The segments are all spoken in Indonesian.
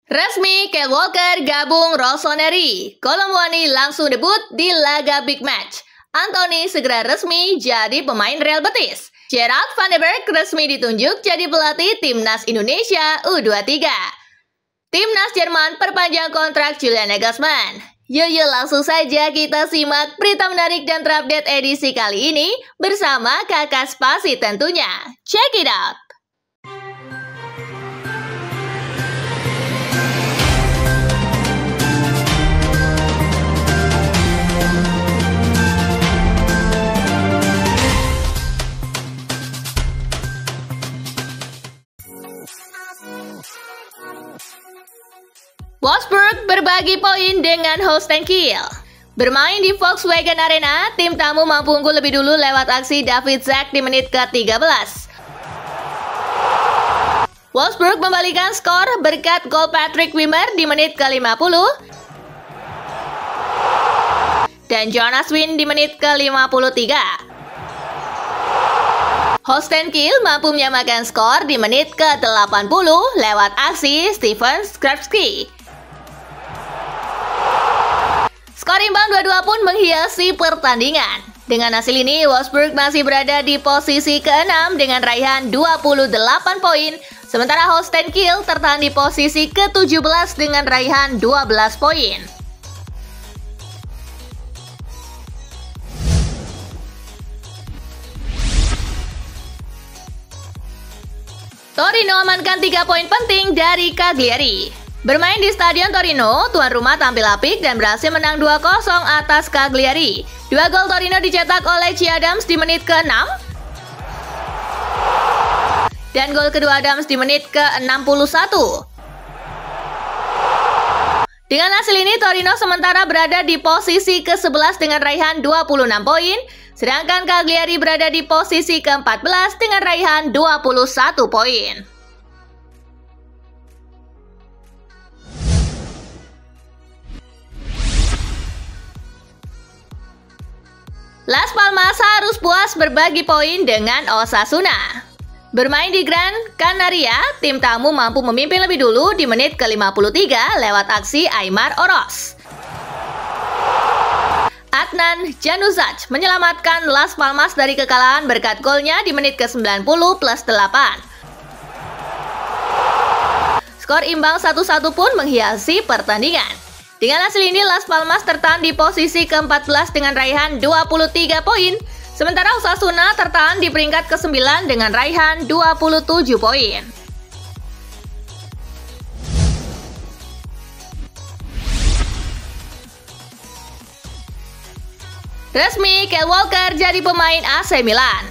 Resmi, Kyle Walker gabung Rossoneri. Colomwani langsung debut di laga Big Match. Anthony segera resmi jadi pemain Real Betis. Gerard van den Berg resmi ditunjuk jadi pelatih Timnas Indonesia U23. Timnas Jerman perpanjang kontrak Julian Nagelsmann. Yuk langsung saja kita simak berita menarik dan terupdate edisi kali ini bersama Kakak Spasi tentunya. Check it out! Wolfsburg berbagi poin dengan Holstein Kiel. Bermain di Volkswagen Arena, tim tamu mampu unggul lebih dulu lewat aksi David Zak di menit ke-13. Wolfsburg membalikan skor berkat gol Patrick Wimmer di menit ke-50 dan Jonas Wind di menit ke-53. Holstein Kiel mampu menyamakan skor di menit ke-80 lewat aksi Steven Skrzewski. Skor imbang 2-2 pun menghiasi pertandingan. Dengan hasil ini, Wolfsburg masih berada di posisi ke-6 dengan raihan 28 poin, sementara Holstein Kiel tertahan di posisi ke-17 dengan raihan 12 poin. Torino amankan 3 poin penting dari Cagliari. Bermain di Stadion Torino, tuan rumah tampil apik dan berhasil menang 2-0 atas Cagliari. 2 gol Torino dicetak oleh Che Adams di menit ke-6 dan gol kedua Adams di menit ke-61. Dengan hasil ini, Torino sementara berada di posisi ke-11 dengan raihan 26 poin, sedangkan Cagliari berada di posisi ke-14 dengan raihan 21 poin. Las Palmas harus puas berbagi poin dengan Osasuna. Bermain di Gran Canaria, tim tamu mampu memimpin lebih dulu di menit ke-53 lewat aksi Aimar Oroz. Adnan Januzaj menyelamatkan Las Palmas dari kekalahan berkat golnya di menit ke-90 plus 8. Skor imbang 1-1 pun menghiasi pertandingan. Dengan hasil ini, Las Palmas tertahan di posisi ke-14 dengan raihan 23 poin, sementara Osasuna tertahan di peringkat ke-9 dengan raihan 27 poin. Resmi, Kyle Walker jadi pemain AC Milan.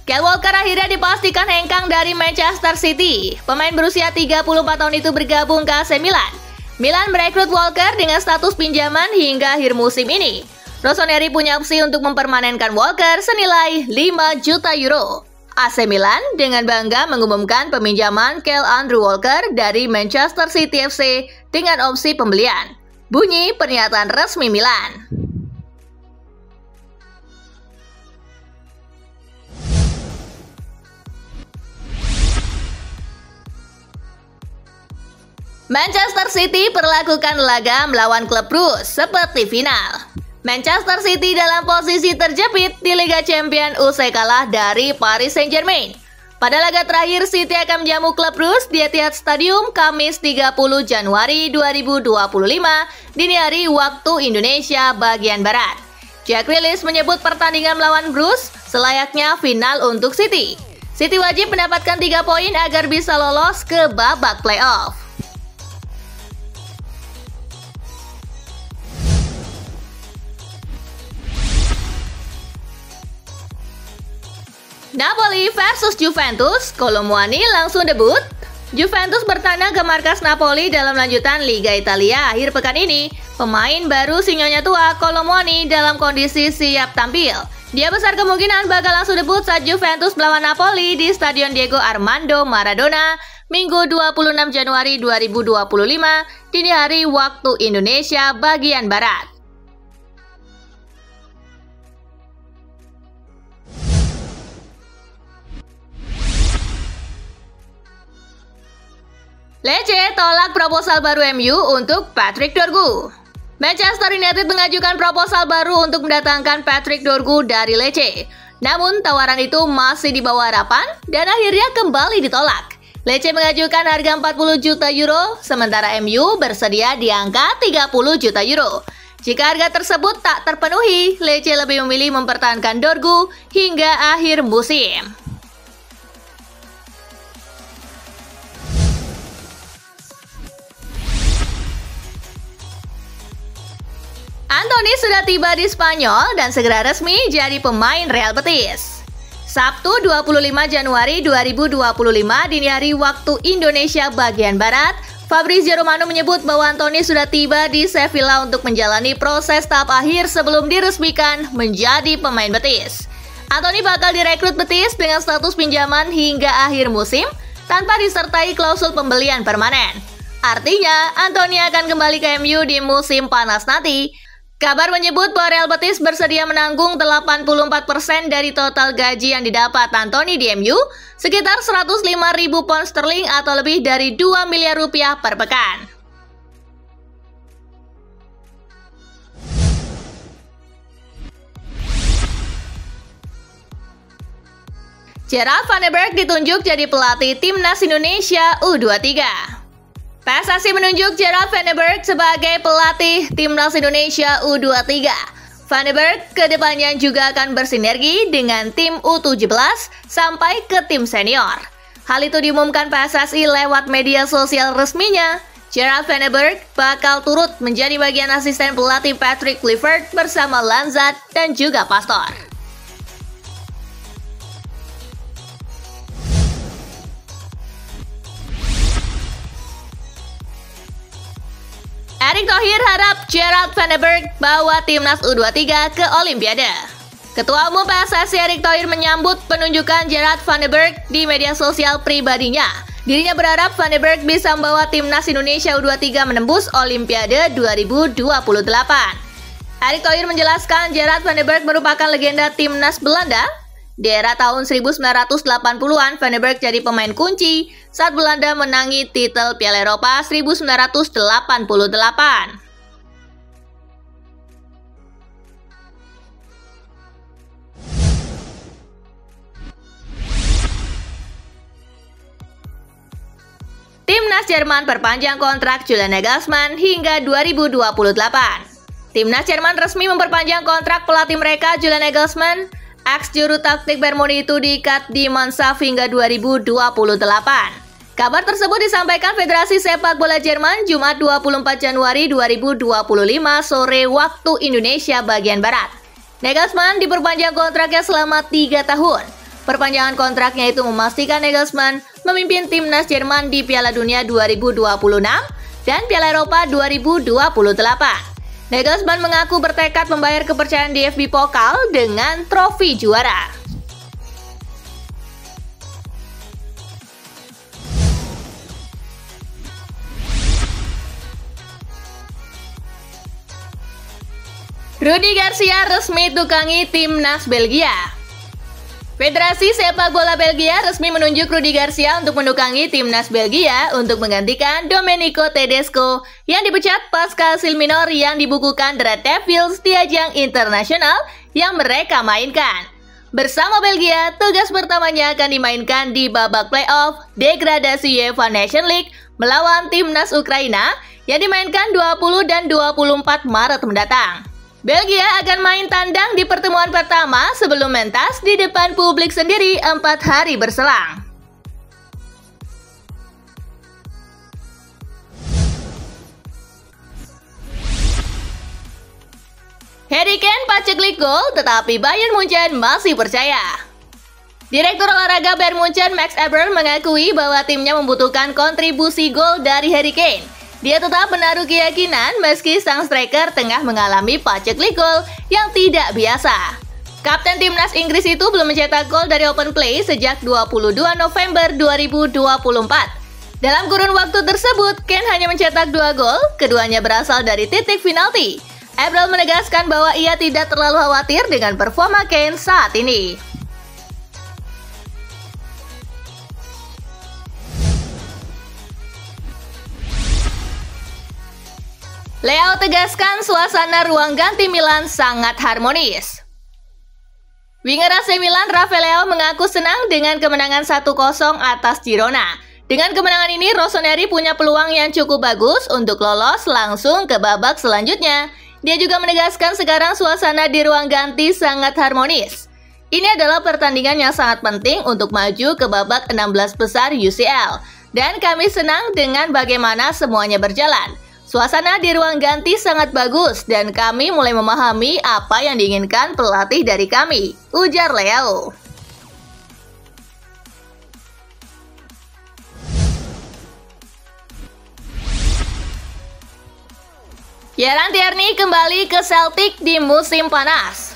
Kyle Walker akhirnya dipastikan hengkang dari Manchester City. Pemain berusia 34 tahun itu bergabung ke AC Milan. Milan merekrut Walker dengan status pinjaman hingga akhir musim ini. Rossoneri punya opsi untuk mempermanenkan Walker senilai 5 juta euro. AC Milan dengan bangga mengumumkan peminjaman Kyle Andrew Walker dari Manchester City FC dengan opsi pembelian. Bunyi pernyataan resmi Milan. Manchester City perlakukan laga melawan klub Brugge seperti final. Manchester City dalam posisi terjepit di Liga Champions usai kalah dari Paris Saint-Germain. Pada laga terakhir, City akan menjamu klub Brugge di Etihad Stadium Kamis 30 Januari 2025 dini hari waktu Indonesia bagian Barat. Jack Grealish menyebut pertandingan melawan Brugge selayaknya final untuk City. City wajib mendapatkan 3 poin agar bisa lolos ke babak playoff. Napoli versus Juventus, Colomwani langsung debut. Juventus bertandang ke markas Napoli dalam lanjutan Liga Italia akhir pekan ini. Pemain baru sinyonya tua Colomwani dalam kondisi siap tampil. Dia besar kemungkinan bakal langsung debut saat Juventus melawan Napoli di Stadion Diego Armando Maradona Minggu 26 Januari 2025 dini hari waktu Indonesia bagian Barat. Lecce tolak proposal baru MU untuk Patrick Dorgu. Manchester United mengajukan proposal baru untuk mendatangkan Patrick Dorgu dari Lecce. Namun tawaran itu masih di bawah harapan dan akhirnya kembali ditolak. Lecce mengajukan harga 40 juta euro, sementara MU bersedia di angka 30 juta euro. Jika harga tersebut tak terpenuhi, Lecce lebih memilih mempertahankan Dorgu hingga akhir musim. Antony sudah tiba di Spanyol dan segera resmi jadi pemain Real Betis. Sabtu 25 Januari 2025 dini hari waktu Indonesia bagian Barat, Fabrizio Romano menyebut bahwa Antony sudah tiba di Sevilla untuk menjalani proses tahap akhir sebelum diresmikan menjadi pemain Betis. Antony bakal direkrut Betis dengan status pinjaman hingga akhir musim tanpa disertai klausul pembelian permanen. Artinya, Antony akan kembali ke MU di musim panas nanti. Kabar menyebut bahwa Real Betis bersedia menanggung 84% dari total gaji yang didapat Antony di MU, sekitar 105.000 pound sterling atau lebih dari 2 miliar rupiah per pekan. Gerard Van den Berg ditunjuk jadi pelatih Timnas Indonesia U23. PSSI menunjuk Gerard Van den Berg sebagai pelatih Timnas Indonesia U23. Van den Berg kedepannya juga akan bersinergi dengan tim U17 sampai ke tim senior. Hal itu diumumkan PSSI lewat media sosial resminya. Gerard Van den Berg bakal turut menjadi bagian asisten pelatih Patrick Kluivert bersama Lanzat dan juga Pastor. Erick Thohir harap Gerard Van den Berg bawa Timnas U23 ke Olimpiade. Ketua Umum PSSI Erick Thohir menyambut penunjukan Gerard Van den Berg di media sosial pribadinya. Dirinya berharap Van den Berg bisa membawa Timnas Indonesia U23 menembus Olimpiade 2028. Erick Thohir menjelaskan Gerard Van den Berg merupakan legenda Timnas Belanda. Di era tahun 1980-an, Van den Berg jadi pemain kunci saat Belanda menangi titel Piala Eropa 1988. Timnas Jerman perpanjang kontrak Julian Nagelsmann hingga 2028. Timnas Jerman resmi memperpanjang kontrak pelatih mereka Julian Nagelsmann. Ex juru taktik Bayern Munich itu diikat di Mannschaft hingga 2028. Kabar tersebut disampaikan Federasi Sepak Bola Jerman Jumat 24 Januari 2025 sore waktu Indonesia bagian Barat. Nagelsmann diperpanjang kontraknya selama 3 tahun. Perpanjangan kontraknya itu memastikan Nagelsmann memimpin Timnas Jerman di Piala Dunia 2026 dan Piala Eropa 2028. Nagelsmann mengaku bertekad membayar kepercayaan DFB Pokal dengan trofi juara. Rudi Garcia resmi tukangi Timnas Belgia. Federasi Sepak Bola Belgia resmi menunjuk Rudi Garcia untuk menukangi Timnas Belgia untuk menggantikan Domenico Tedesco yang dipecat pasca hasil minor yang dibukukan The Red Devils di ajang internasional yang mereka mainkan. Bersama Belgia, tugas pertamanya akan dimainkan di babak playoff degradasi UEFA Nations League melawan Timnas Ukraina yang dimainkan 20 dan 24 Maret mendatang. Belgia akan main tandang di pertemuan pertama sebelum mentas di depan publik sendiri 4 hari berselang. Harry Kane paceklik gol, tetapi Bayern Munchen masih percaya. Direktur olahraga Bayern Munchen Max Eberl mengakui bahwa timnya membutuhkan kontribusi gol dari Harry Kane. Dia tetap menaruh keyakinan meski sang striker tengah mengalami paceklik gol yang tidak biasa. Kapten timnas Inggris itu belum mencetak gol dari open play sejak 22 November 2024. Dalam kurun waktu tersebut, Kane hanya mencetak 2 gol, keduanya berasal dari titik penalti. Eberl menegaskan bahwa ia tidak terlalu khawatir dengan performa Kane saat ini. Leao tegaskan suasana ruang ganti Milan sangat harmonis. Winger AC Milan Rafael Leao mengaku senang dengan kemenangan 1-0 atas Girona. Dengan kemenangan ini, Rossoneri punya peluang yang cukup bagus untuk lolos langsung ke babak selanjutnya. Dia juga menegaskan sekarang suasana di ruang ganti sangat harmonis. Ini adalah pertandingan yang sangat penting untuk maju ke babak 16 besar UCL. Dan kami senang dengan bagaimana semuanya berjalan. Suasana di ruang ganti sangat bagus dan kami mulai memahami apa yang diinginkan pelatih dari kami, ujar Leao. Kieran Tierney kembali ke Celtic di musim panas.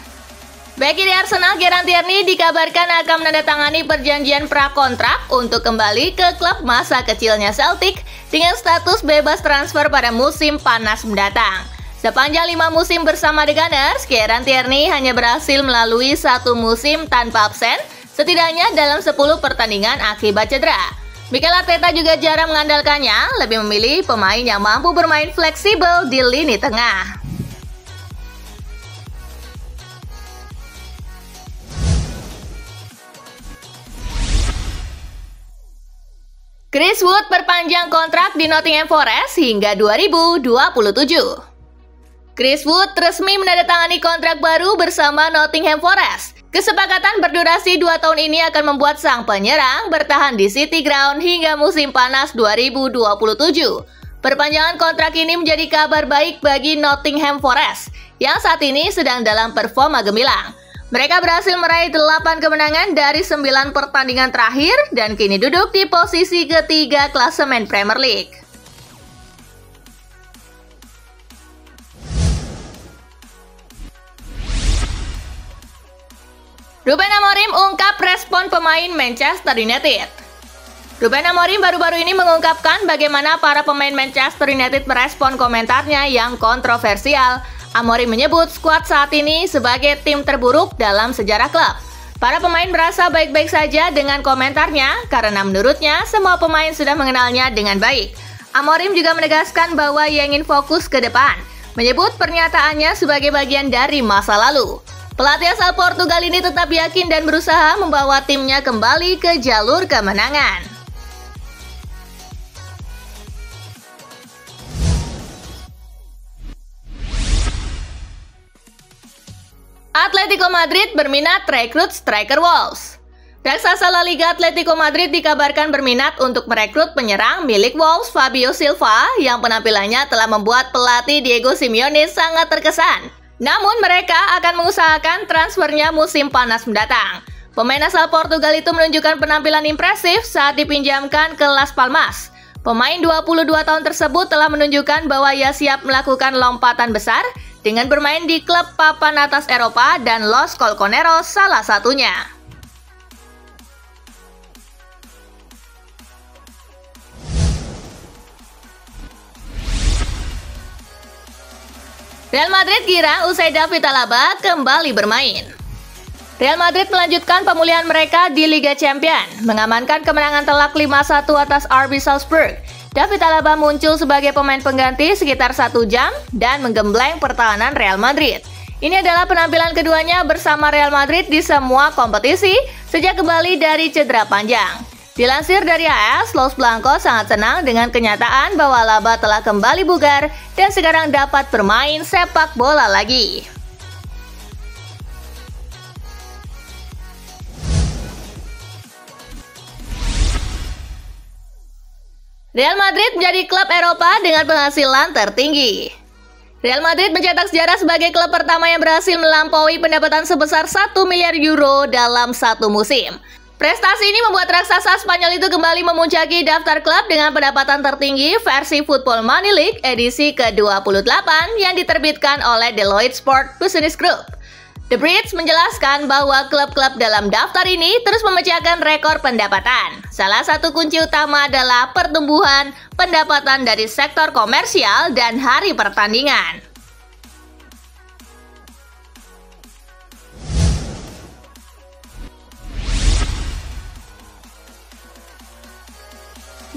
Beki di Arsenal, Kieran Tierney dikabarkan akan menandatangani perjanjian prakontrak untuk kembali ke klub masa kecilnya Celtic dengan status bebas transfer pada musim panas mendatang. Sepanjang 5 musim bersama The Gunners, Kieran Tierney hanya berhasil melalui 1 musim tanpa absen, setidaknya dalam 10 pertandingan akibat cedera. Mikel Arteta juga jarang mengandalkannya, lebih memilih pemain yang mampu bermain fleksibel di lini tengah. Chris Wood perpanjang kontrak di Nottingham Forest hingga 2027. Chris Wood resmi menandatangani kontrak baru bersama Nottingham Forest. Kesepakatan berdurasi 2 tahun ini akan membuat sang penyerang bertahan di City Ground hingga musim panas 2027. Perpanjangan kontrak ini menjadi kabar baik bagi Nottingham Forest yang saat ini sedang dalam performa gemilang. Mereka berhasil meraih 8 kemenangan dari 9 pertandingan terakhir dan kini duduk di posisi ketiga klasemen Premier League. Ruben Amorim ungkap respon pemain Manchester United. Ruben Amorim baru-baru ini mengungkapkan bagaimana para pemain Manchester United merespon komentarnya yang kontroversial. Amorim menyebut skuad saat ini sebagai tim terburuk dalam sejarah klub. Para pemain merasa baik-baik saja dengan komentarnya karena menurutnya semua pemain sudah mengenalnya dengan baik. Amorim juga menegaskan bahwa ia ingin fokus ke depan, menyebut pernyataannya sebagai bagian dari masa lalu. Pelatih asal Portugal ini tetap yakin dan berusaha membawa timnya kembali ke jalur kemenangan. Atletico Madrid berminat rekrut striker Wolves. Raksasa La Liga Atletico Madrid dikabarkan berminat untuk merekrut penyerang milik Wolves Fabio Silva yang penampilannya telah membuat pelatih Diego Simeone sangat terkesan. Namun mereka akan mengusahakan transfernya musim panas mendatang. Pemain asal Portugal itu menunjukkan penampilan impresif saat dipinjamkan ke Las Palmas. Pemain 22 tahun tersebut telah menunjukkan bahwa ia siap melakukan lompatan besar dengan bermain di klub papan atas Eropa dan Los Colchoneros salah satunya. Real Madrid girang usai David Alaba kembali bermain. Real Madrid melanjutkan pemulihan mereka di Liga Champions, mengamankan kemenangan telak 5-1 atas RB Salzburg. David Alaba muncul sebagai pemain pengganti sekitar 1 jam dan menggembleng pertahanan Real Madrid. Ini adalah penampilan keduanya bersama Real Madrid di semua kompetisi sejak kembali dari cedera panjang. Dilansir dari AS, Los Blancos sangat senang dengan kenyataan bahwa Alaba telah kembali bugar dan sekarang dapat bermain sepak bola lagi. Real Madrid menjadi klub Eropa dengan penghasilan tertinggi. Real Madrid mencetak sejarah sebagai klub pertama yang berhasil melampaui pendapatan sebesar 1 miliar euro dalam 1 musim. Prestasi ini membuat raksasa Spanyol itu kembali memuncaki daftar klub dengan pendapatan tertinggi versi Football Money League edisi ke-28 yang diterbitkan oleh Deloitte Sport Business Group. The Brits menjelaskan bahwa klub-klub dalam daftar ini terus memecahkan rekor pendapatan. Salah satu kunci utama adalah pertumbuhan pendapatan dari sektor komersial dan hari pertandingan.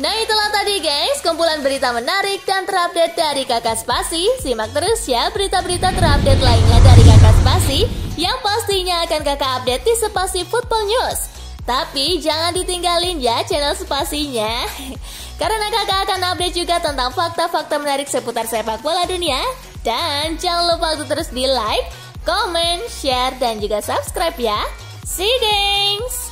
Nah itulah tadi guys, kumpulan berita menarik dan terupdate dari Kakak Spasi. Simak terus ya berita-berita terupdate lainnya dari Kakak Spasi yang pastinya akan Kakak update di Spasi Football News. Tapi jangan ditinggalin ya channel Spasinya, karena Kakak akan update juga tentang fakta-fakta menarik seputar sepak bola dunia. Dan jangan lupa untuk terus di like, comment, share, dan juga subscribe ya. See you guys!